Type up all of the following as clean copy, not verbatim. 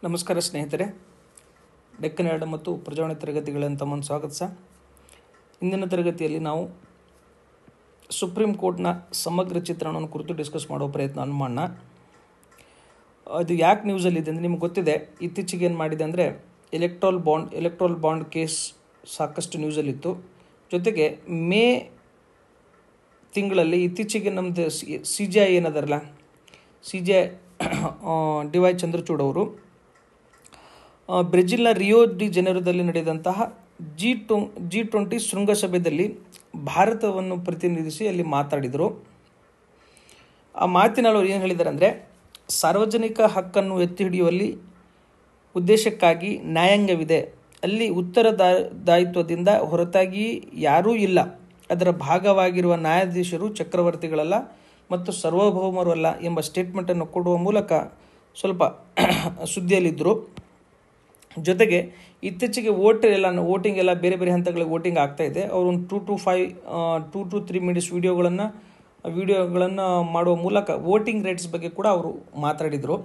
ನಮಸ್ಕಾರ ಸ್ನೇಹಿತರೆ, ಡೆಕ್ಕನ್ ಎರಡು ಮತ್ತು ಪ್ರಜಾವಾಣಿ ತರಗತಿಗಳನ್ನು ತಮ್ಮನ್ನು ಸ್ವಾಗತ. ಇಂದಿನ ತರಗತಿಯಲ್ಲಿ ನಾವು ಸುಪ್ರೀಂ ಕೋರ್ಟ್ನ ಸಮಗ್ರ ಚಿತ್ರಣವನ್ನು ಕುರಿತು ಡಿಸ್ಕಸ್ ಮಾಡೋ ಪ್ರಯತ್ನವನ್ನು ಮಾಡೋಣ. ಅದು ಯಾಕೆ ನ್ಯೂಸಲ್ಲಿದೆ ಅಂದರೆ ನಿಮ್ಗೆ ಗೊತ್ತಿದೆ, ಇತ್ತೀಚೆಗೆ ಏನು ಮಾಡಿದೆ ಅಂದರೆ ಎಲೆಕ್ಟ್ರಲ್ ಬಾಂಡ್ ಕೇಸ್ ಸಾಕಷ್ಟು ನ್ಯೂಸಲ್ಲಿತ್ತು. ಜೊತೆಗೆ ಮೇ ತಿಂಗಳಲ್ಲಿ ಇತ್ತೀಚೆಗೆ ನಮ್ಮದು CJI ಏನದಾರಲ್ಲ, CJI DY ಚಂದ್ರಚೂಡ್ ಅವರು ಬ್ರೆಜಿಲ್ನ ರಿಯೋ ಡಿ ಜೆನೆರೋದಲ್ಲಿ ನಡೆದಂತಹ G20 ಶೃಂಗಸಭೆಯಲ್ಲಿ ಭಾರತವನ್ನು ಪ್ರತಿನಿಧಿಸಿ ಅಲ್ಲಿ ಮಾತಾಡಿದರು. ಆ ಮಾತಿನಲ್ಲಿ ಅವರು ಏನು ಹೇಳಿದ್ದಾರೆ ಅಂದರೆ, ಸಾರ್ವಜನಿಕ ಹಕ್ಕನ್ನು ಎತ್ತಿ ಹಿಡಿಯುವಲ್ಲಿ ಉದ್ದೇಶಕ್ಕಾಗಿ ನ್ಯಾಯಾಂಗವಿದೆ, ಅಲ್ಲಿ ಉತ್ತರದಾಯಿತ್ವದಿಂದ ಹೊರತಾಗಿ ಯಾರೂ ಇಲ್ಲ, ಅದರ ಭಾಗವಾಗಿರುವ ನ್ಯಾಯಾಧೀಶರು ಚಕ್ರವರ್ತಿಗಳಲ್ಲ ಮತ್ತು ಸಾರ್ವಭೌಮರು ಅಲ್ಲ ಎಂಬ ಸ್ಟೇಟ್ಮೆಂಟನ್ನು ಕೊಡುವ ಮೂಲಕ ಸ್ವಲ್ಪ ಸುದ್ದಿಯಲ್ಲಿದ್ದರು. ಜೊತೆಗೆ ಇತ್ತೀಚೆಗೆ ವೋಟಿಂಗ್ ಎಲ್ಲ ಬೇರೆ ಬೇರೆ ಹಂತಗಳಿಗೆ ವೋಟಿಂಗ್ ಆಗ್ತಾ ಇದೆ. ಅವರು ಒಂದು 2 to 3 ಮಿನಿಟ್ಸ್ ವಿಡಿಯೋಗಳನ್ನು ಮಾಡುವ ಮೂಲಕ ವೋಟಿಂಗ್ ರೇಟ್ಸ್ ಬಗ್ಗೆ ಕೂಡ ಅವರು ಮಾತಾಡಿದರು.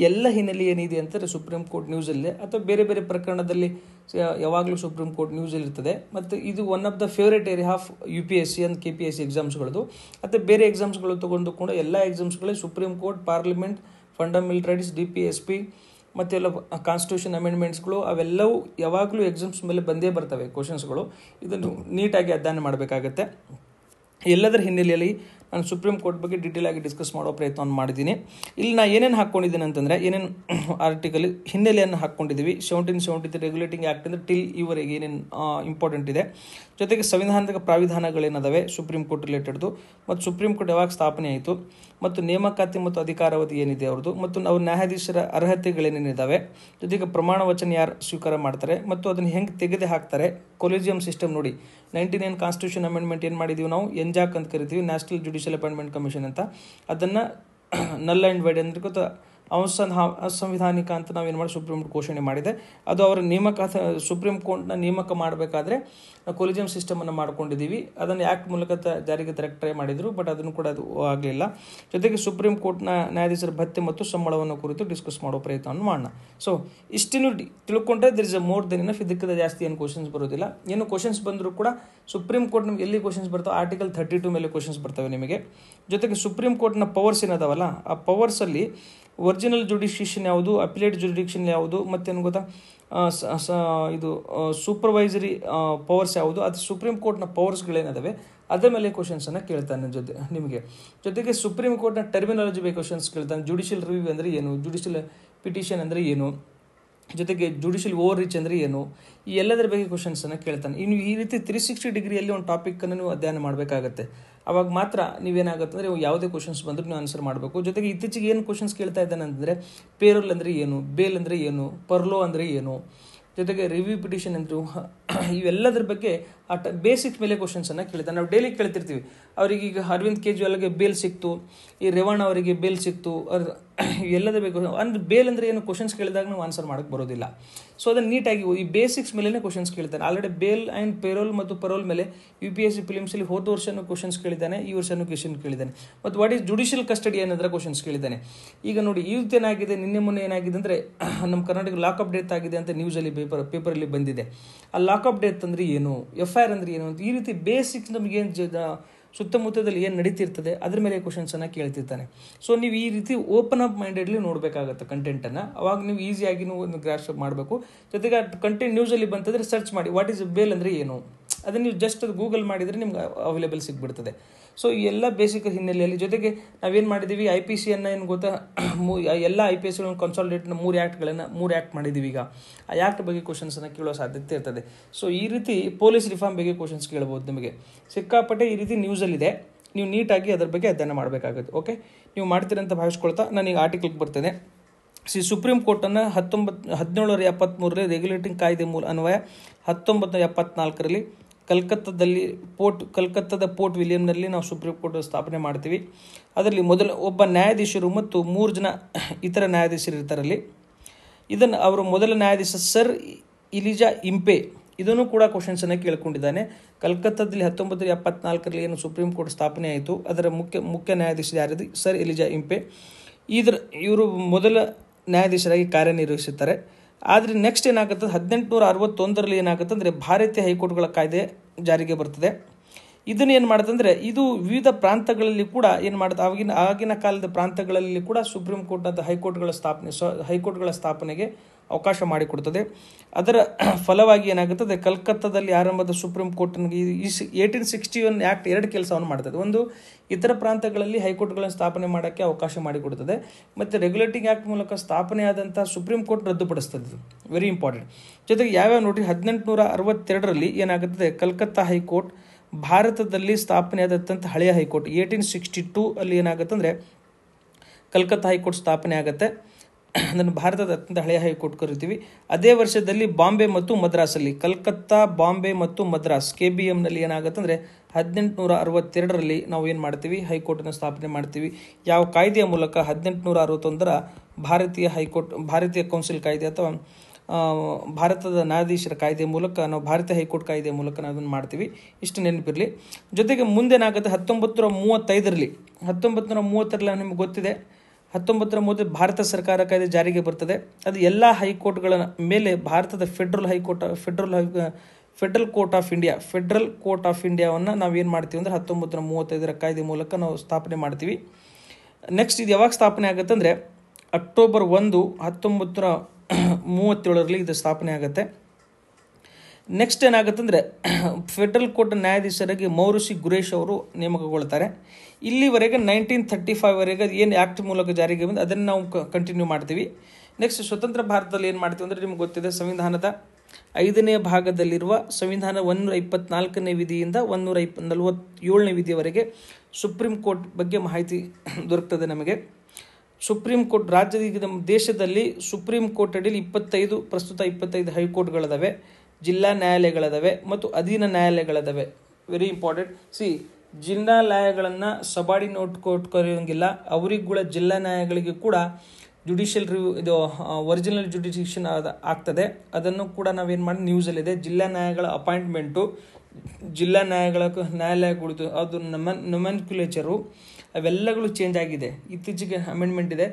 ಎಲ್ಲ ಹಿನ್ನೆಲೆ ಏನಿದೆ ಅಂತಂದರೆ ಸುಪ್ರೀಂ ಕೋರ್ಟ್ ನ್ಯೂಸಲ್ಲಿ ಅಥವಾ ಬೇರೆ ಬೇರೆ ಪ್ರಕರಣದಲ್ಲಿ ಯಾವಾಗಲೂ ಸುಪ್ರೀಂ ಕೋರ್ಟ್ ನ್ಯೂಸಲ್ಲಿ ಇರ್ತದೆ. ಮತ್ತು ಇದು one of the favourite area of UPSC and KPSC ಎಕ್ಸಾಮ್ಸ್ಗಳದು. ಅಥವಾ ಬೇರೆ ಎಕ್ಸಾಮ್ಸ್ಗಳು ತೊಗೊಂಡು ಕೂಡ ಎಲ್ಲ ಎಕ್ಸಾಮ್ಸ್ಗಳೇ supreme court, parliament, fundamental rights, DPSP ಮತ್ತೆಲ್ಲ ಕಾನ್ಸ್ಟಿಟ್ಯೂಷನ್ ಅಮೆಂಡ್ಮೆಂಟ್ಸ್ಗಳು ಅವೆಲ್ಲವೂ ಯಾವಾಗಲೂ ಎಕ್ಸಾಮ್ಸ್ ಮೇಲೆ ಬಂದೇ ಬರ್ತವೆ ಕ್ವಶನ್ಸ್ಗಳು. ಇದನ್ನು ನೀಟಾಗಿ ಅಧ್ಯಯನ ಮಾಡಬೇಕಾಗತ್ತೆ. ಎಲ್ಲದರ ಹಿನ್ನೆಲೆಯಲ್ಲಿ ನಾನು ಸುಪ್ರೀಂ ಕೋರ್ಟ್ ಬಗ್ಗೆ ಡೀಟೇಲ್ ಆಗಿ ಡಿಸ್ಕಸ್ ಮಾಡೋ ಪ್ರಯತ್ನವನ್ನು ಮಾಡಿದ್ದೀನಿ. ಇಲ್ಲಿ ನಾನು ಏನೇನು ಹಾಕ್ಕೊಂಡಿದ್ದೀನಿ ಅಂತಂದರೆ, ಏನೇನು ಆರ್ಟಿಕಲ್ ಹಿನ್ನೆಲೆಯನ್ನು ಹಾಕ್ಕೊಂಡಿದ್ದೀವಿ. 1773 ರೆಗ್ಯುಲೇಟಿಂಗ್ ಆ್ಯಕ್ಟ್ ಅಂದರೆ ಟಿಲ್ ಇವರೆಗೆ ಏನೇನು ಇಂಪಾರ್ಟೆಂಟ್ ಇದೆ. ಜೊತೆಗೆ ಸಂವಿಧಾನದ ಪ್ರಾವಿಧಾನಗಳೇನದಾವೆ ಸುಪ್ರೀಂ ಕೋರ್ಟ್ ರಿಲೇಟೆಡ್ದು, ಮತ್ತು ಸುಪ್ರೀಂ ಕೋರ್ಟ್ ಯಾವಾಗ ಸ್ಥಾಪನೆ ಆಯಿತು, ಮತ್ತು ನೇಮಕಾತಿ ಮತ್ತು ಅಧಿಕಾರಾವಧಿ ಏನಿದೆ ಅವ್ರದ್ದು, ಮತ್ತು ನಾವು ನ್ಯಾಯಾಧೀಶರ ಅರ್ಹತೆಗಳೇನೇನಿದ್ದಾವೆ, ಜೊತೆಗೆ ಪ್ರಮಾಣ ವಚನ ಯಾರು ಸ್ವೀಕಾರ ಮಾಡ್ತಾರೆ ಮತ್ತು ಅದನ್ನು ಹೆಂಗೆ ತೆಗೆದು ಹಾಕ್ತಾರೆ. ಕೊಲಿಜಿಯಂ ಸಿಸ್ಟಮ್ ನೋಡಿ, 99 ಕಾನ್ಸ್ಟಿಟ್ಯೂಷನ್ ಅಮೆಂಡ್ಮೆಂಟ್ ಏನು ಮಾಡಿದ್ದೀವಿ ನಾವು, NJAC ಅಂತ ಕರಿತೀವಿ, ನ್ಯಾಷನಲ್ ಜುಡಿಷಿಯಲ್ ಅಪಾಯಿಂಟ್ಮೆಂಟ್ ಕಮಿಷನ್ ಅಂತ. ಅದನ್ನು ನಲ್ ಆ್ಯಂಡ್ ವೈಡ್ ಅಂದ್ರೆ ಗೊತ್ತಾ, ಅಸಂವಿಧಾನಿಕ ಅಂತ ನಾವೇನು ಮಾಡಿ ಸುಪ್ರೀಂ ಕೋರ್ಟ್ ಘೋಷಣೆ ಮಾಡಿದೆ. ಅದು ಅವರ ಸುಪ್ರೀಂ ಕೋರ್ಟ್ನ ನೇಮಕ ಮಾಡಬೇಕಾದ್ರೆ ಕೊಲಿಜಿಯಂ ಸಿಸ್ಟಮನ್ನು ಮಾಡ್ಕೊಂಡಿದ್ದೀವಿ. ಅದನ್ನು ಆ್ಯಕ್ಟ್ ಮೂಲಕ ಜಾರಿಗೆ ತರಕ್ಕೆ ಟ್ರೈ ಮಾಡಿದರು, ಬಟ್ ಅದನ್ನು ಕೂಡ ಅದು ಆಗಲಿಲ್ಲ. ಜೊತೆಗೆ ಸುಪ್ರೀಂ ಕೋರ್ಟ್ನ ನ್ಯಾಯಾಧೀಶರ ಭತ್ಯೆ ಮತ್ತು ಸಂಬಳವನ್ನು ಕುರಿತು ಡಿಸ್ಕಸ್ ಮಾಡೋ ಪ್ರಯತ್ನವನ್ನು ಮಾಡೋಣ. ಸೊ ಇಷ್ಟನ್ನು ತಿಳ್ಕೊಂಡ್ರೆ there is a more than enough. ಇದಕ್ಕಿಂತ ಜಾಸ್ತಿ ಏನು ಕ್ವಶನ್ಸ್ ಬರೋದಿಲ್ಲ. ಏನು ಕ್ವಶನ್ಸ್ ಬಂದರೂ ಕೂಡ ಸುಪ್ರೀಂ ಕೋರ್ಟ್ ನಿಮ್ಗೆ ಎಲ್ಲಿ ಕ್ವಶನ್ಸ್ ಬರ್ತಾವೆ, ಆರ್ಟಿಕಲ್ 32 ಮೇಲೆ ಕ್ವಶನ್ಸ್ ಬರ್ತವೆ ನಿಮಗೆ. ಜೊತೆಗೆ ಸುಪ್ರೀಂ ಕೋರ್ಟ್ನ ಪವರ್ಸ್ ಏನದಾವಲ್ಲ, ಆ ಪವರ್ಸಲ್ಲಿ ಒರಿಜಿನಲ್ ಜುಡಿಷಿಯೇಷನ್ ಯಾವುದು, ಅಪಿಲೇಟ್ ಜುಡಿಷನ್ ಯಾವುದು, ಮತ್ತೇನು ಗೊತ್ತಾ, ಇದು ಸೂಪರ್ವೈಸರಿ ಪವರ್ಸ್ ಯಾವುದು, ಅದು ಸುಪ್ರೀಂ ಕೋರ್ಟ್ನ ಪವರ್ಸ್ಗಳೇನದಾವೆ ಅದರ ಮೇಲೆ ಕ್ವಶನ್ಸನ್ನು ಕೇಳ್ತಾನೆ ನಿಮಗೆ. ಜೊತೆಗೆ ಸುಪ್ರೀಂ ಕೋರ್ಟ್ನ ಟರ್ಮಿನಾಲಜಿ ಬಗ್ಗೆ ಕ್ವಶನ್ಸ್ ಕೇಳ್ತಾನೆ. ಜುಡಿಷಿಯಲ್ ರಿವ್ಯೂ ಅಂದರೆ ಏನು, ಜುಡಿಷಿಯಲ್ ಪಿಟಿಷನ್ ಅಂದರೆ ಏನು, ಜೊತೆಗೆ ಜುಡಿಷಿಯಲ್ ಓವರ್ ರೀಚ್ ಅಂದರೆ ಏನು, ಈ ಎಲ್ಲದರ ಬಗ್ಗೆ ಕ್ವಶನ್ಸನ್ನು ಕೇಳ್ತಾನೆ. ಇನ್ನು ಈ ರೀತಿ 360 ಡಿಗ್ರಿಯಲ್ಲಿ ಒಂದು ಟಾಪಿಕನ್ನು ನೀವು ಅಧ್ಯಯನ ಮಾಡಬೇಕಾಗತ್ತೆ. ಅವಾಗ ಮಾತ್ರ ನೀವೇನಾಗುತ್ತೆ ಅಂದರೆ ಯಾವುದೇ ಕ್ವಶನ್ಸ್ ಬಂದರೂ ನೀವು ಆನ್ಸರ್ ಮಾಡಬೇಕು. ಜೊತೆಗೆ ಇತ್ತೀಚೆಗೆ ಏನು ಕ್ವಶನ್ಸ್ ಕೇಳ್ತಾ ಇದ್ದಾನೆ ಅಂದರೆ, ಪೇರೋಲ್ ಅಂದರೆ ಏನು, ಬೇಲ್ ಅಂದರೆ ಏನು, ಪರ್ಲೋ ಅಂದರೆ ಏನು, ಜೊತೆಗೆ ರಿವ್ಯೂ ಪಿಟಿಷನ್ ಅಂದರು, ಇವೆಲ್ಲದ್ರ ಬಗ್ಗೆ ಬೇಸಿಕ್ಸ್ ಮೇಲೆ ಕ್ವಶನ್ಸನ್ನು ಕೇಳ್ತಾನೆ. ನಾವು ಡೈಲಿ ಕೇಳ್ತಿರ್ತೀವಿ, ಅವರಿಗೆ ಈಗ ಅರವಿಂದ್ ಕೇಜ್ರಿವಾಲ್ಗೆ ಬೇಲ್ ಸಿಕ್ತು, ಈ ರೇವಣ್ಣ ಅವರಿಗೆ ಬೇಲ್ ಸಿಕ್ತು, ಇವೆಲ್ಲದ ಬೇಕು ಅಂದರೆ ಬೇಲ್ ಅಂದರೆ ಏನು ಕ್ವಶನ್ಸ್ ಕೇಳಿದಾಗ ನಾವು ಆನ್ಸರ್ ಮಾಡೋಕ್ಕೆ ಬರೋದಿಲ್ಲ. ಸೊ ಅದನ್ನು ನೀಟಾಗಿ ಈ ಬೇಸಿಕ್ಸ್ ಮೇಲೇ ಕ್ವಶನ್ಸ್ ಕೇಳ್ತಾನೆ. ಆಲ್ರೆಡಿ ಬೇಲ್ ಆ್ಯಂಡ್ ಪೇರೋಲ್ ಮತ್ತು ಪರೋಲ್ ಮೇಲೆ UPSC ಫಿಲಿಮ್ಸಲ್ಲಿ ಹೋದ ವರ್ಷನೂ ಕ್ವಶನ್ಸ್ ಕೇಳಿದ್ದಾನೆ, ಈ ವರ್ಷನೂ ಕ್ವಶನ್ ಕೇಳಿದ್ದಾನೆ. ಮತ್ತು ವಾಟ್ ಈಸ್ ಜುಡಿಷಿಯಲ್ ಕಸ್ಟಡಿ ಏನಂದ್ರೆ ಕ್ವಶನ್ಸ್ ಕೇಳಿದ್ದಾನೆ. ಈಗ ನೋಡಿ, ಇವತ್ತು ಏನಾಗಿದೆ, ನಿನ್ನೆ ಮೊನ್ನೆ ಏನಾಗಿದೆ ಅಂದರೆ, ನಮ್ಮ ಕರ್ನಾಟಕ ಲಾಕಪ್ ಡೆತ್ ಆಗಿದೆ ಅಂತ ನ್ಯೂಸಲ್ಲಿ ಪೇಪರಲ್ಲಿ ಬಂದಿದೆ. ಆ ಲಾಕಪ್ ಡೆತ್ ಅಂದರೆ ಏನು, FIR ಅಂದರೆ ಏನು ಅಂತ, ಈ ರೀತಿ ಬೇಸಿಕ್ಸ್ ನಮಗೇನು ಸುತ್ತಮುತ್ತದಲ್ಲಿ ಏನು ನಡೀತಿರ್ತದೆ ಅದ್ರ ಮೇಲೆ ಕ್ವಶನ್ಸನ್ನು ಕೇಳ್ತಿರ್ತಾನೆ. ಸೊ ನೀವು ಈ ರೀತಿ ಓಪನ್ ಅಪ್ ಮೈಂಡೆಡ್ಲಿ ನೋಡಬೇಕಾಗತ್ತೆ ಕಂಟೆಂಟನ್ನು. ಅವಾಗ ನೀವು ಈಸಿಯಾಗಿ ನೀವು ಒಂದು ಗ್ರಾಸ್ಪ್ ಮಾಡಬೇಕು. ಜೊತೆಗೆ ಕಂಟೆಂಟ್ ನ್ಯೂಸಲ್ಲಿ ಬಂತಂದರೆ ಸರ್ಚ್ ಮಾಡಿ ವಾಟ್ ಈಸ್ ಬೇಲ್ ಅಂದರೆ ಏನು, ಅದನ್ನು ನೀವು ಜಸ್ಟ್ ಅದು ಗೂಗಲ್ ಮಾಡಿದರೆ ನಿಮ್ಗೆ ಅವೈಲೇಬಲ್ ಸಿಗ್ಬಿಡ್ತದೆ. ಸೊ ಈ ಎಲ್ಲ ಬೇಸಿಕ್ ಹಿನ್ನೆಲೆಯಲ್ಲಿ ಜೊತೆಗೆ ನಾವೇನು ಮಾಡಿದ್ದೀವಿ, IPCಯನ್ನು ಏನು ಗೊತ್ತಾ, ಎಲ್ಲ IPSಗಳನ್ನು ಕನ್ಸಾಲಿಡೇಟ್ನ 3 ಆ್ಯಕ್ಟ್ ಮಾಡಿದ್ದೀವಿ. ಈಗ ಆ ಆ್ಯಕ್ಟ್ ಬಗ್ಗೆ ಕ್ವಶನ್ಸನ್ನು ಕೇಳೋ ಸಾಧ್ಯತೆ ಇರ್ತದೆ. ಸೊ ಈ ರೀತಿ ಪೊಲೀಸ್ ರಿಫಾರ್ಮ್ ಬಗ್ಗೆ ಕ್ವಶನ್ಸ್ ಕೇಳ್ಬೋದು ನಿಮಗೆ. ಸಿಕ್ಕಾಪಟ್ಟೆ ಈ ರೀತಿ ನ್ಯೂಸಲ್ಲಿದೆ, ನೀವು ನೀಟಾಗಿ ಅದರ ಬಗ್ಗೆ ಅಧ್ಯಯನ ಮಾಡಬೇಕಾಗುತ್ತೆ. ಓಕೆ, ನೀವು ಮಾಡ್ತೀರಂತ ಭಾವಿಸ್ಕೊಳ್ತಾ ನಾನೀಗ ಆರ್ಟಿಕಲ್ಗೆ ಬರ್ತೇನೆ. ಸುಪ್ರೀಂ ಕೋರ್ಟನ್ನು 1773ರಲ್ಲಿ ರೆಗ್ಯುಲೇಟಿಂಗ್ ಕಾಯ್ದೆ ಅನ್ವಯ 1974ರಲ್ಲಿ ಕಲ್ಕತ್ತಾದ ಪೋರ್ಟ್ ವಿಲಿಯಂನಲ್ಲಿ ನಾವು ಸುಪ್ರೀಂ ಕೋರ್ಟ್ ಸ್ಥಾಪನೆ ಮಾಡ್ತೀವಿ. ಅದರಲ್ಲಿ ಒಬ್ಬ ನ್ಯಾಯಾಧೀಶರು ಮತ್ತು 3 ಜನ ಇತರ ನ್ಯಾಯಾಧೀಶರು ಇರ್ತಾರಲ್ಲಿ. ಇದನ್ನು ಅವರು ಮೊದಲ ನ್ಯಾಯಾಧೀಶ ಸರ್ ಎಲಿಜಾ ಇಂಪೆ, ಇದನ್ನು ಕೂಡ ಕ್ವಶನ್ಸನ್ನು ಕೇಳ್ಕೊಂಡಿದ್ದಾನೆ. ಕಲ್ಕತ್ತಾದಲ್ಲಿ 1974ರಲ್ಲಿ ಏನು ಸುಪ್ರೀಂ ಕೋರ್ಟ್ ಸ್ಥಾಪನೆ ಆಯಿತು, ಅದರ ಮುಖ್ಯ ನ್ಯಾಯಾಧೀಶ ಯಾರಿದೆ, ಸರ್ ಎಲಿಜಾ ಇಂಪೆ. ಇವರು ಮೊದಲ ನ್ಯಾಯಾಧೀಶರಾಗಿ ಕಾರ್ಯನಿರ್ವಹಿಸುತ್ತಾರೆ. ಆದರೆ ನೆಕ್ಸ್ಟ್ ಏನಾಗುತ್ತೆ, 1861ರಲ್ಲಿ ಏನಾಗುತ್ತೆ ಅಂದರೆ ಭಾರತೀಯ ಹೈಕೋರ್ಟ್ಗಳ ಕಾಯ್ದೆ ಜಾರಿಗೆ ಬರ್ತದೆ. ಇದನ್ನು ಏನು ಮಾಡುತ್ತಂದರೆ ಇದು ವಿವಿಧ ಪ್ರಾಂತಗಳಲ್ಲಿ ಕೂಡ ಏನು ಮಾಡುತ್ತೆ, ಆಗಿನ ಕಾಲದ ಪ್ರಾಂತಗಳಲ್ಲಿ ಕೂಡ ಸುಪ್ರೀಂ ಕೋರ್ಟ್ ಅಂತ ಹೈಕೋರ್ಟ್ಗಳ ಸ್ಥಾಪನೆಗೆ ಅವಕಾಶ ಮಾಡಿಕೊಡ್ತದೆ. ಅದರ ಫಲವಾಗಿ ಏನಾಗುತ್ತದೆ, ಕಲ್ಕತ್ತಾದಲ್ಲಿ ಆರಂಭದ ಸುಪ್ರೀಂ ಕೋರ್ಟ್ನಿಗೆ 1861 ಆ್ಯಕ್ಟ್ 2 ಕೆಲಸವನ್ನು ಮಾಡ್ತದೆ. ಒಂದು, ಇತರ ಪ್ರಾಂತಗಳಲ್ಲಿ ಹೈಕೋರ್ಟ್ಗಳನ್ನು ಸ್ಥಾಪನೆ ಮಾಡೋಕ್ಕೆ ಅವಕಾಶ ಮಾಡಿಕೊಡ್ತದೆ, ಮತ್ತು ರೆಗ್ಯುಲೇಟಿಂಗ್ ಆ್ಯಕ್ಟ್ ಮೂಲಕ ಸ್ಥಾಪನೆಯಾದಂಥ ಸುಪ್ರೀಂ ಕೋರ್ಟ್ ರದ್ದುಪಡಿಸ್ತದೆ. Very important. ಜೊತೆಗೆ ಯಾವ್ಯಾವ ನೋಡಿ, 1862ರಲ್ಲಿ ಏನಾಗುತ್ತದೆ, ಕಲ್ಕತ್ತಾ ಹೈಕೋರ್ಟ್ ಭಾರತದಲ್ಲಿ ಸ್ಥಾಪನೆಯಾದಂಥ ಹಳೆಯ ಹೈಕೋರ್ಟ್. 1862 ಅಲ್ಲಿ ಏನಾಗುತ್ತೆ ಅಂದರೆ ಕಲ್ಕತ್ತಾ ಹೈಕೋರ್ಟ್ ಸ್ಥಾಪನೆ ಆಗುತ್ತೆ. ಅದನ್ನು ಭಾರತದ ಅತ್ಯಂತ ಹಳೆಯ ಹೈಕೋರ್ಟ್ ಕರಿತೀವಿ. ಅದೇ ವರ್ಷದಲ್ಲಿ ಬಾಂಬೆ ಮತ್ತು ಮದ್ರಾಸಲ್ಲಿ, ಕಲ್ಕತ್ತಾ, ಬಾಂಬೆ ಮತ್ತು ಮದ್ರಾಸ್ KBMನಲ್ಲಿ ಏನಾಗುತ್ತೆ ಅಂದರೆ 1862ರಲ್ಲಿ ನಾವು ಏನು ಮಾಡ್ತೀವಿ, ಹೈಕೋರ್ಟನ್ನು ಸ್ಥಾಪನೆ ಮಾಡ್ತೀವಿ. ಯಾವ ಕಾಯ್ದೆಯ ಮೂಲಕ? 1861ರ ಭಾರತೀಯ ಕೌನ್ಸಿಲ್ ಕಾಯ್ದೆ ಅಥವಾ ಭಾರತದ ನ್ಯಾಯಾಧೀಶರ ಕಾಯ್ದೆ ಮೂಲಕ ನಾವು ಭಾರತೀಯ ಹೈಕೋರ್ಟ್ ಕಾಯ್ದೆಯ ಮೂಲಕ ನಾವು ಅದನ್ನು ಮಾಡ್ತೀವಿ. ಇಷ್ಟು ನೆನಪಿರಲಿ. ಜೊತೆಗೆ ಮುಂದೇನಾಗುತ್ತೆ, 1930ರಲ್ಲಿ ನಿಮಗೆ ಗೊತ್ತಿದೆ, 1930 ಭಾರತ ಸರ್ಕಾರ ಕಾಯ್ದೆ ಜಾರಿಗೆ ಬರ್ತದೆ. ಅದು ಎಲ್ಲ ಹೈಕೋರ್ಟ್ಗಳ ಮೇಲೆ ಭಾರತದ ಫೆಡರಲ್ ಕೋರ್ಟ್ ಆಫ್ ಇಂಡಿಯಾವನ್ನು ನಾವು ಏನು ಮಾಡ್ತೀವಿ ಅಂದರೆ 1935ರ ಕಾಯ್ದೆ ಮೂಲಕ ನಾವು ಸ್ಥಾಪನೆ ಮಾಡ್ತೀವಿ. ನೆಕ್ಸ್ಟ್ ಇದು ಯಾವಾಗ ಸ್ಥಾಪನೆ ಆಗುತ್ತೆ ಅಂದರೆ ಅಕ್ಟೋಬರ್ 1, 1937ರಲ್ಲಿ ಇದು ಸ್ಥಾಪನೆ ಆಗುತ್ತೆ. ನೆಕ್ಸ್ಟ್ ಏನಾಗುತ್ತೆ ಅಂದರೆ ಫೆಡರಲ್ ಕೋರ್ಟ್ ನ್ಯಾಯಾಧೀಶರಾಗಿ ಮೌರಿಸಿ ಗುರೇಶ್ ಅವರು ನೇಮಕಗೊಳ್ತಾರೆ. ಇಲ್ಲಿವರೆಗೆ 1935ವರೆಗೆ ಏನು ಆ್ಯಕ್ಟ್ ಮೂಲಕ ಜಾರಿಗೆ ಬಂದು ಅದನ್ನು ನಾವು ಕಂಟಿನ್ಯೂ ಮಾಡ್ತೀವಿ. ನೆಕ್ಸ್ಟ್ ಸ್ವತಂತ್ರ ಭಾರತದಲ್ಲಿ ಏನು ಮಾಡ್ತೀವಿ ಅಂದರೆ ನಿಮ್ಗೆ ಗೊತ್ತಿದೆ, ಸಂವಿಧಾನದ 5ನೇ ಭಾಗದಲ್ಲಿರುವ ಸಂವಿಧಾನ 124ನೇ ವಿಧಿಯಿಂದ 147ನೇ ವಿಧಿಯವರೆಗೆ ಸುಪ್ರೀಂ ಕೋರ್ಟ್ ಬಗ್ಗೆ ಮಾಹಿತಿ ದೊರಕ್ತದೆ ನಮಗೆ. ಸುಪ್ರೀಂ ಕೋರ್ಟ್ ನಮ್ಮ ದೇಶದಲ್ಲಿ ಸುಪ್ರೀಂ ಕೋರ್ಟ್ ಅಡಿಯಲ್ಲಿ ಪ್ರಸ್ತುತ 25 ಹೈಕೋರ್ಟ್ಗಳಿದಾವೆ, ಜಿಲ್ಲಾ ನ್ಯಾಯಾಲಯಗಳಿದಾವೆ ಮತ್ತು ಅಧೀನ ನ್ಯಾಯಾಲಯಗಳಿದಾವೆ. Very important. ಜಿಲ್ಲಾ ನ್ಯಾಯಾಲಯಗಳನ್ನು ಸಬಾರ್ಡಿನೇಟ್ ಕೋರ್ಟ್ ಕರೆಯೋಂಗಿಲ್ಲ, ಅವರಿಗೂ ಜಿಲ್ಲಾ ನ್ಯಾಯಾಲಯಗಳಿಗೆ ಕೂಡ ಜುಡಿಷಿಯಲ್ ಇದು ಒರಿಜಿನಲ್ ಜುಡಿಷಿಯೇಷನ್ ಆಗ್ತದೆ. ಅದನ್ನು ಕೂಡ ನಾವೇನು ಮಾಡಿ ನ್ಯೂಸಲ್ಲಿದೆ. ಜಿಲ್ಲಾ ನ್ಯಾಯಾಲಯಗಳ ಅಪಾಯಿಂಟ್ಮೆಂಟು, ಜಿಲ್ಲಾ ನ್ಯಾಯಾಲಯಗಳು ಅದು ನೊಮೆನ್ಕ್ಯುಲೇಚರು ಅವೆಲ್ಲಗಳು ಚೇಂಜ್ ಆಗಿದೆ. ಇತ್ತೀಚೆಗೆ ಅಮೆಂಡ್ಮೆಂಟ್ ಇದೆ.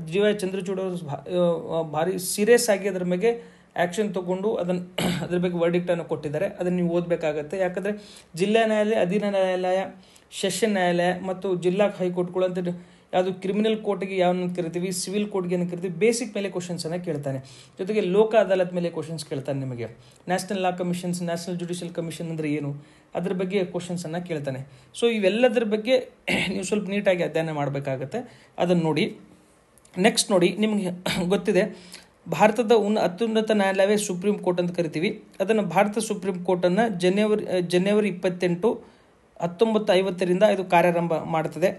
GY ಚಂದ್ರಚೂಡ್ ಅವರು ಭಾರಿ ಸೀರಿಯಸ್ ಆಗಿ ಅದರ ಬಗ್ಗೆ ಆ್ಯಕ್ಷನ್ ತೊಗೊಂಡು ಅದ್ರ ಬಗ್ಗೆ ವರ್ಡಿಕ್ಟನ್ನು ಕೊಟ್ಟಿದ್ದಾರೆ. ಅದನ್ನು ನೀವು ಓದಬೇಕಾಗತ್ತೆ. ಯಾಕಂದರೆ ಜಿಲ್ಲಾ ನ್ಯಾಯಾಲಯ, ಅಧೀನ ನ್ಯಾಯಾಲಯ, ಸೆಷನ್ ನ್ಯಾಯಾಲಯ ಮತ್ತು ಜಿಲ್ಲಾ ಹೈಕೋರ್ಟ್ಗಳು ಅಂತ ಯಾವುದು ಕ್ರಿಮಿನಲ್ ಕೋರ್ಟ್ಗೆ ಯಾವನ್ನ ಕರಿತೀವಿ, ಸಿವಿಲ್ ಕೋರ್ಟ್ಗೆ ಏನು ಕರಿತೀವಿ, ಬೇಸಿಕ್ ಮೇಲೆ ಕ್ವಶನ್ಸನ್ನು ಕೇಳ್ತಾನೆ. ಜೊತೆಗೆ ಲೋಕ ಅದಾಲತ್ ಮೇಲೆ ಕ್ವಶನ್ಸ್ ಕೇಳ್ತಾನೆ ನಿಮಗೆ. National law commissions, national judicial commission ಅಂದರೆ ಏನು, ಅದ್ರ ಬಗ್ಗೆ ಕ್ವಶನ್ಸನ್ನು ಕೇಳ್ತಾನೆ. ಸೊ ಇವೆಲ್ಲದರ ಬಗ್ಗೆ ನೀವು ಸ್ವಲ್ಪ ನೀಟಾಗಿ ಅಧ್ಯಯನ ಮಾಡಬೇಕಾಗತ್ತೆ. ಅದನ್ನು ನೋಡಿ. ನೆಕ್ಸ್ಟ್ ನೋಡಿ, ನಿಮಗೆ ಗೊತ್ತಿದೆ ಭಾರತದ ಅತ್ಯುನ್ನತ ನ್ಯಾಯಾಲಯವೇ ಸುಪ್ರೀಂ ಕೋರ್ಟ್ ಅಂತ ಕರಿತೀವಿ. ಅದನ್ನು ಭಾರತ ಸುಪ್ರೀಂ ಕೋರ್ಟನ್ನು ಜನವರಿ 28, 1950ರಿಂದ ಇದು ಕಾರ್ಯಾರಂಭ ಮಾಡುತ್ತದೆ.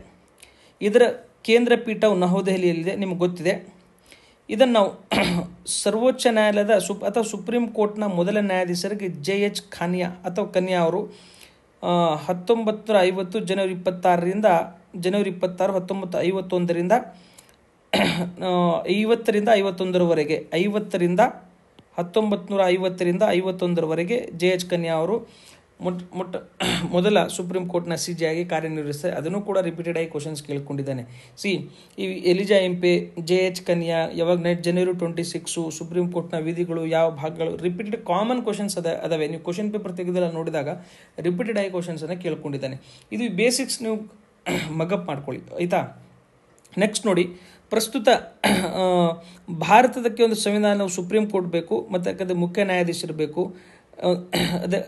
ಇದರ ಕೇಂದ್ರ ಪೀಠವು ನವದೆಹಲಿಯಲ್ಲಿದೆ, ನಿಮಗೆ ಗೊತ್ತಿದೆ. ಇದನ್ನು ನಾವು ಸರ್ವೋಚ್ಚ ನ್ಯಾಯಾಲಯದ ಅಥವಾ ಸುಪ್ರೀಂ ಕೋರ್ಟ್ನ ಮೊದಲ ನ್ಯಾಯಾಧೀಶರಿಗೆ JH ಕನ್ಯಾ ಅವರು 1950 ಜನವರಿ 26, 1951ರಿಂದ 1951ರವರೆಗೆ 1950ರಿಂದ JH ಕನ್ಯಾ ಅವರು ಮೊದಲ ಸುಪ್ರೀಂ ಕೋರ್ಟ್ನ CJ ಆಗಿ ಕಾರ್ಯನಿರ್ವಹಿಸ್ತಾರೆ. ಅದನ್ನು ಕೂಡ ರಿಪೀಟೆಡ್ ಆಗಿ ಕ್ವಶನ್ಸ್ ಕೇಳ್ಕೊಂಡಿದ್ದಾನೆ. ಈ ಎಲಿಜಾ ಎಂಪೆ, JH ಕನ್ಯಾ, ಯಾವಾಗ ಜನವರಿ 26 ಸುಪ್ರೀಂ ಕೋರ್ಟ್ನ ವಿಧಿಗಳು, ಯಾವ ಭಾಗಗಳು, ರಿಪೀಟೆಡ್ ಕಾಮನ್ ಕ್ವಶನ್ಸ್ ಅದಾವೆ. ನೀವು ಕ್ವಶನ್ ಪೇಪರ್ ತೆಗೆದೆಲ್ಲ ನೋಡಿದಾಗ ರಿಪೀಟೆಡ್ ಆಗಿ ಕ್ವಶನ್ಸನ್ನು ಕೇಳ್ಕೊಂಡಿದ್ದಾನೆ. ಇದು ಬೇಸಿಕ್ಸ್ ನೀವು ಮಗಪ್ ಮಾಡ್ಕೊಳ್ಳಿ, ಆಯಿತಾ. ನೆಕ್ಸ್ಟ್ ನೋಡಿ, ಪ್ರಸ್ತುತ ಭಾರತದಕ್ಕೆ ಒಂದು ಸಂವಿಧಾನ ಸುಪ್ರೀಂ ಕೋರ್ಟ್ ಬೇಕು ಮತ್ತು ಯಾಕಂದರೆ ಮುಖ್ಯ ನ್ಯಾಯಾಧೀಶರು ಬೇಕು. ಅದೇ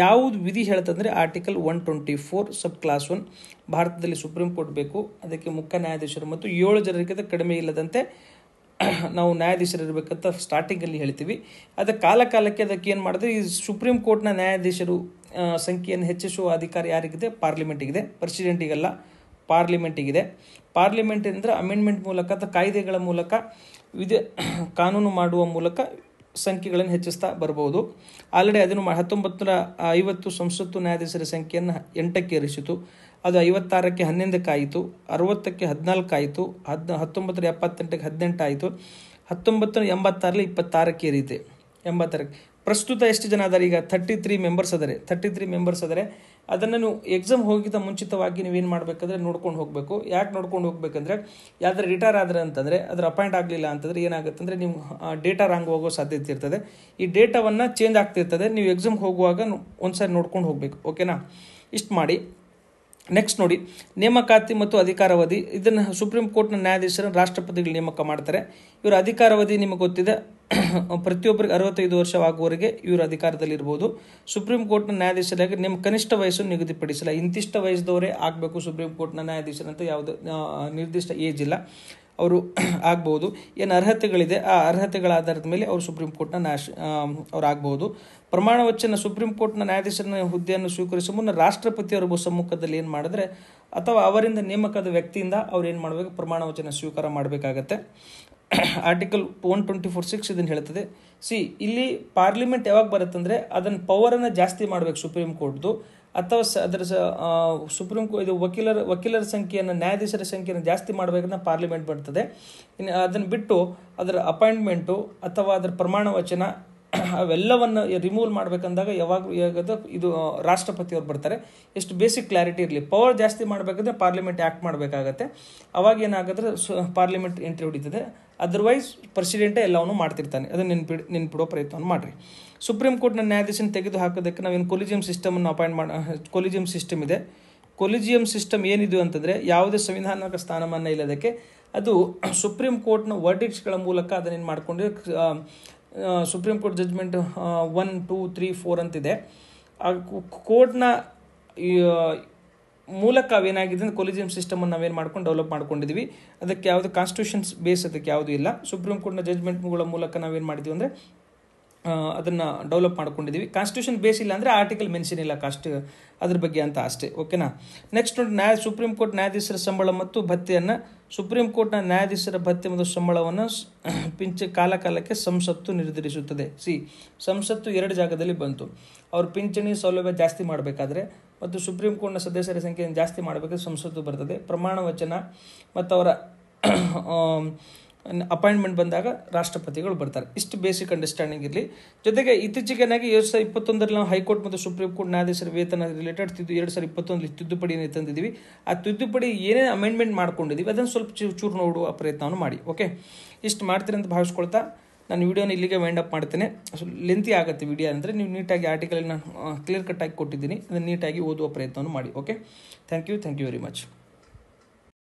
ಯಾವುದು ವಿಧಿ ಹೇಳ್ತಂದರೆ ಆರ್ಟಿಕಲ್ 124 ಸಬ್ ಕ್ಲಾಸ್ 1 ಭಾರತದಲ್ಲಿ ಸುಪ್ರೀಂ ಕೋರ್ಟ್ ಬೇಕು, ಅದಕ್ಕೆ ಮುಖ್ಯ ನ್ಯಾಯಾಧೀಶರು ಮತ್ತು 7 ಜನರಿಗಿಂತ ಕಡಿಮೆ ಇಲ್ಲದಂತೆ ನಾವು ನ್ಯಾಯಾಧೀಶರು ಇರಬೇಕಂತ ಸ್ಟಾರ್ಟಿಂಗಲ್ಲಿ ಹೇಳ್ತೀವಿ. ಅದಕ್ಕೆ ಕಾಲಕ್ಕೆ ಅದಕ್ಕೆ ಏನು ಮಾಡಿದ್ರೆ, ಈ ಸುಪ್ರೀಂ ಕೋರ್ಟ್ನ ನ್ಯಾಯಾಧೀಶರು ಸಂಖ್ಯೆಯನ್ನು ಹೆಚ್ಚಿಸುವ ಅಧಿಕಾರ ಯಾರಿಗಿದೆ? ಪಾರ್ಲಿಮೆಂಟಿಗಿದೆ. ಪ್ರೆಸಿಡೆಂಟಿಗಲ್ಲ, ಪಾರ್ಲಿಮೆಂಟಿಗಿದೆ. ಪಾರ್ಲಿಮೆಂಟ್ ಅಂದರೆ ಅಮೆಂಡ್ಮೆಂಟ್ ಮೂಲಕ ಅಥವಾ ಕಾಯ್ದೆಗಳ ಮೂಲಕ ಕಾನೂನು ಮಾಡುವ ಮೂಲಕ ಸಂಖ್ಯೆಗಳನ್ನು ಹೆಚ್ಚಿಸ್ತಾ ಬರ್ಬೋದು. ಆಲ್ರೆಡಿ ಅದನ್ನು 1950 ಸಂಸತ್ತು ನ್ಯಾಯಾಧೀಶರ ಸಂಖ್ಯೆಯನ್ನು 8ಕ್ಕೆ ಏರಿಸಿತು. ಅದು 56ಕ್ಕೆ 11ಕ್ಕೆ ಆಯಿತು, 60ಕ್ಕೆ 14 ಆಯಿತು, 1978ಕ್ಕೆ 18 ಆಯಿತು, 1986ರಲ್ಲಿ 26ಕ್ಕೆ ಏರಿತೆ. 86ಕ್ಕೆ ಪ್ರಸ್ತುತ ಎಷ್ಟು ಜನ ಅದಾರೆ? ಈಗ 33 ಮೆಂಬರ್ಸ್ ಅದಾರೆ. ಅದನ್ನು ನೀವು ಎಕ್ಸಾಮ್ ಹೋಗಿದ್ದ ಮುಂಚಿತವಾಗಿ ನೀವೇನು ಮಾಡಬೇಕಂದ್ರೆ ನೋಡ್ಕೊಂಡು ಹೋಗಬೇಕು. ಯಾಕೆ ನೋಡ್ಕೊಂಡು ಹೋಗ್ಬೇಕಂದ್ರೆ ಯಾವ್ದಾರು ರಿಟೈರ್ ಆದರೆ ಅಂತಂದರೆ ಅದ್ರ ಅಪಾಯಿಂಟ್ ಆಗಲಿಲ್ಲ ಅಂತಂದರೆ ಏನಾಗುತ್ತೆ ಅಂದರೆ ನೀವು ಡೇಟಾ ರಾಂಗ್ ಹೋಗೋ ಸಾಧ್ಯತೆ ಇರ್ತದೆ. ಈ ಡೇಟಾವನ್ನು ಚೇಂಜ್ ಆಗ್ತಿರ್ತದೆ. ನೀವು ಎಕ್ಸಾಮ್ ಹೋಗುವಾಗ ಒಂದ್ಸಾರಿ ನೋಡ್ಕೊಂಡು ಹೋಗಬೇಕು. ಓಕೆನಾ? ಇಷ್ಟು ಮಾಡಿ. ನೆಕ್ಸ್ಟ್ ನೋಡಿ, ನೇಮಕಾತಿ ಮತ್ತು ಅಧಿಕಾರಾವಧಿ. ಇದನ್ನು ಸುಪ್ರೀಂ ಕೋರ್ಟ್ನ ನ್ಯಾಯಾಧೀಶರನ್ನು ರಾಷ್ಟ್ರಪತಿಗಳು ನೇಮಕ ಮಾಡ್ತಾರೆ. ಇವರ ಅಧಿಕಾರಾವಧಿ ನಿಮಗೆ ಗೊತ್ತಿದೆ, ಪ್ರತಿಯೊಬ್ಬರಿಗೆ 65 ವರ್ಷವಾಗುವವರೆಗೆ ಇವರು ಅಧಿಕಾರದಲ್ಲಿರ್ಬೋದು. ಸುಪ್ರೀಂ ಕೋರ್ಟ್ನ ನ್ಯಾಯಾಧೀಶರಾಗಿ ನಿಮ್ಮ ಕನಿಷ್ಠ ವಯಸ್ಸನ್ನು ನಿಗದಿಪಡಿಸಿಲ್ಲ. ಇಂತಿಷ್ಟ ವಯಸ್ಸದವರೇ ಆಗಬೇಕು ಸುಪ್ರೀಂ ಕೋರ್ಟ್ನ ನ್ಯಾಯಾಧೀಶರಂತ ಯಾವುದೇ ನಿರ್ದಿಷ್ಟ ಏಜ್ ಇಲ್ಲ. ಅವರು ಆಗ್ಬೋದು. ಏನು ಅರ್ಹತೆಗಳಿದೆ ಆ ಅರ್ಹತೆಗಳ ಆಧಾರದ ಮೇಲೆ ಅವರು ಸುಪ್ರೀಂ ಕೋರ್ಟ್ನ ಅವ್ರು ಆಗ್ಬೋದು. ಪ್ರಮಾಣ ವಚನ ಸುಪ್ರೀಂ ಕೋರ್ಟ್ನ ನ್ಯಾಯಾಧೀಶರ ಹುದ್ದೆಯನ್ನು ಸ್ವೀಕರಿಸುವ ಮುನ್ನ ರಾಷ್ಟ್ರಪತಿಯವರ ಸಮ್ಮುಖದಲ್ಲಿ ಏನು ಮಾಡಿದ್ರೆ ಅಥವಾ ಅವರಿಂದ ನೇಮಕದ ವ್ಯಕ್ತಿಯಿಂದ ಅವ್ರು ಏನು ಮಾಡಬೇಕು, ಪ್ರಮಾಣ ವಚನ ಸ್ವೀಕಾರ ಮಾಡಬೇಕಾಗತ್ತೆ. ಆರ್ಟಿಕಲ್ 124(6) ಇದನ್ನು ಹೇಳ್ತದೆ. ಇಲ್ಲಿ ಪಾರ್ಲಿಮೆಂಟ್ ಯಾವಾಗ ಬರುತ್ತಂದರೆ ಅದನ್ನು ಪವರನ್ನು ಜಾಸ್ತಿ ಮಾಡಬೇಕು ಸುಪ್ರೀಂ ಕೋರ್ಟ್ದು, ಅಥವಾ ಅದರ ಸುಪ್ರೀಂ ಕೋರ್ಟ್ ಇದು ವಕೀಲರ ಸಂಖ್ಯೆಯನ್ನು, ನ್ಯಾಯಾಧೀಶರ ಸಂಖ್ಯೆಯನ್ನು ಜಾಸ್ತಿ ಮಾಡಬೇಕನ್ನ ಪಾರ್ಲಿಮೆಂಟ್ ಬರ್ತದೆ. ಇನ್ನು ಅದನ್ನು ಬಿಟ್ಟು ಅದರ ಅಪಾಯಿಂಟ್ಮೆಂಟು ಅಥವಾ ಅದರ ಪ್ರಮಾಣ ವಚನ ಅವೆಲ್ಲವನ್ನು ರಿಮೂವ್ ಮಾಡಬೇಕಂದಾಗ ಇದು ರಾಷ್ಟ್ರಪತಿಯವ್ರು ಬರ್ತಾರೆ. ಎಷ್ಟು ಬೇಸಿಕ್ ಕ್ಲಾರಿಟಿ ಇರಲಿ. ಪವರ್ ಜಾಸ್ತಿ ಮಾಡಬೇಕಂದ್ರೆ ಪಾರ್ಲಿಮೆಂಟ್ ಆ್ಯಕ್ಟ್ ಮಾಡಬೇಕಾಗತ್ತೆ. ಅವಾಗ ಏನಾಗುತ್ತೆ, ಪಾರ್ಲಿಮೆಂಟ್ ಎಂಟ್ರಿ ಹೊಡಿತದೆ. ಅದರ್ವೈಸ್ ಪ್ರೆಸಿಡೆಂಟೇ ಎಲ್ಲವನ್ನೂ ಮಾಡ್ತಿರ್ತಾನೆ. ಅದನ್ನು ನೆನ್ಪಿಡೋ ಪ್ರಯತ್ನವನ್ನು ಮಾಡಿರಿ. ಸುಪ್ರೀಂ ಕೋರ್ಟ್ನ ನ್ಯಾಯಾಧೀಶನ ತೆಗೆದು ಹಾಕೋದಕ್ಕೆ ನಾವೇನು ಕೊಲಿಜಿಯಂ ಸಿಸ್ಟಮನ್ನು ಕೊಲಿಜಿಯಂ ಸಿಸ್ಟಮ್ ಇದೆ. ಕೊಲಿಜಿಯಂ ಸಿಸ್ಟಮ್ ಏನಿದು ಅಂತಂದರೆ ಯಾವುದೇ ಸಂವಿಧಾನಿಕ ಸ್ಥಾನಮಾನ ಇಲ್ಲದಕ್ಕೆ ಅದು ಸುಪ್ರೀಂ ಕೋರ್ಟ್ನ ವರ್ಡಿಕ್ಟ್ಸ್ಗಳ ಮೂಲಕ ಅದನ್ನೇನು ಮಾಡಿಕೊಂಡು ಸುಪ್ರೀಂ ಕೋರ್ಟ್ ಜಡ್ಜ್ಮೆಂಟ್ 1, 2, 3, 4 ಅಂತಿದೆ. ಆ ಕೋರ್ಟ್ನ ಮೂಲಕ ಅವೇನಾಗಿದೆ ಅಂದರೆ ಕೊಲಿಜಿಯಂ ಸಿಸ್ಟಮನ್ನು ನಾವೇನು ಮಾಡ್ಕೊಂಡು ಡೆವಲಪ್ ಮಾಡ್ಕೊಂಡಿದ್ದೀವಿ. ಅದಕ್ಕೆ ಯಾವುದು ಕಾನ್ಸ್ಟಿಟ್ಯೂಷನ್ಸ್ ಬೇಸ್ ಅದಕ್ಕೆ ಯಾವುದೂ ಇಲ್ಲ. ಸುಪ್ರೀಂ ಕೋರ್ಟ್ನ ಜಡ್ಜ್ಮೆಂಟ್ಗಳ ಮೂಲಕ ನಾವೇನು ಮಾಡಿದ್ದೀವಿ ಅಂದರೆ ಅದನ್ನು ಡೆವಲಪ್ ಮಾಡ್ಕೊಂಡಿದ್ದೀವಿ. ಕಾನ್ಸ್ಟಿಟ್ಯೂಷನ್ ಬೇಸ್ ಇಲ್ಲ ಅಂದರೆ ಆರ್ಟಿಕಲ್ ಮೆನ್ಷನ್ ಇಲ್ಲ ಅದ್ರ ಬಗ್ಗೆ ಅಂತ ಅಷ್ಟೇ. ಓಕೆನಾ? ನೆಕ್ಸ್ಟ್ ನೋಡಿ, ಸುಪ್ರೀಂ ಕೋರ್ಟ್ ನ್ಯಾಯಾಧೀಶರ ಸಂಬಳ ಮತ್ತು ಭತ್ಯೆಯನ್ನು ಸುಪ್ರೀಂ ಕೋರ್ಟ್ನ ನ್ಯಾಯಾಧೀಶರ ಭತ್ಯೆ ಮತ್ತು ಸಂಬಳವನ್ನು ಕಾಲಕ್ಕೆ ಸಂಸತ್ತು ನಿರ್ಧರಿಸುತ್ತದೆ. ಸಂಸತ್ತು 2 ಜಾಗದಲ್ಲಿ ಬಂತು. ಅವ್ರ ಪಿಂಚಣಿ ಸೌಲಭ್ಯ ಜಾಸ್ತಿ ಮಾಡಬೇಕಾದ್ರೆ ಮತ್ತು ಸುಪ್ರೀಂ ಕೋರ್ಟ್ನ ಸದಸ್ಯರ ಸಂಖ್ಯೆಯನ್ನು ಜಾಸ್ತಿ ಮಾಡಬೇಕಾದ್ರೆ ಸಂಸತ್ತು ಬರ್ತದೆ. ಪ್ರಮಾಣ ವಚನ ಮತ್ತು ಅವರ ಅಪಾಯಿಂಟ್ಮೆಂಟ್ ಬಂದಾಗ ರಾಷ್ಟ್ರಪತಿಗಳು ಬರ್ತಾರೆ. ಇಷ್ಟು ಬೇಸಿಕ್ ಅಂಡರ್ಸ್ಟ್ಯಾಂಡಿಂಗ್ ಇರಲಿ. ಜೊತೆಗೆ ಇತ್ತೀಚೆಗೆನಾಗಿ 2021 ನಾವು ಹೈಕೋರ್ಟ್ ಮತ್ತು ಸುಪ್ರೀಂ ಕೋರ್ಟ್ ನ್ಯಾಯಾಧೀಶರ ವೇತನ ರಿಲೇಟೆಡ್ 2021 ತಿದ್ದುಪಡಿಯನ್ನು ತಂದಿದ್ದೀವಿ. ಆ ತಿದ್ದುಪಡಿ ಏನೇನು ಅಮೆಂಡ್ಮೆಂಟ್ ಮಾಡ್ಕೊಂಡಿದ್ದೀವಿ ಅದನ್ನು ಸ್ವಲ್ಪ ಚೂರು ನೋಡುವ ಪ್ರಯತ್ನವನ್ನು ಮಾಡಿ. ಓಕೆ, ಇಷ್ಟು ಮಾಡ್ತೀರಿ ಅಂತ ಭಾವಿಸ್ಕೊಳ್ತಾ ನಾನು ವಿಡಿಯೋನ ಇಲ್ಲಿಗೆ ವೈಂಡ್ ಅಪ್ ಮಾಡ್ತೇನೆ. ಲೆಂತಿ ಆಗುತ್ತೆ ವಿಡಿಯೋ ಅಂದರೆ, ನೀವು ನೀಟಾಗಿ ಆರ್ಟಿಕಲ್ ನಾನು ಕ್ಲಿಯರ್ ಕಟ್ಟಾಗಿ ಕೊಟ್ಟಿದ್ದೀನಿ, ಅದನ್ನು ನೀಟಾಗಿ ಓದುವ ಪ್ರಯತ್ನವನ್ನು ಮಾಡಿ. Okay, thank you very much.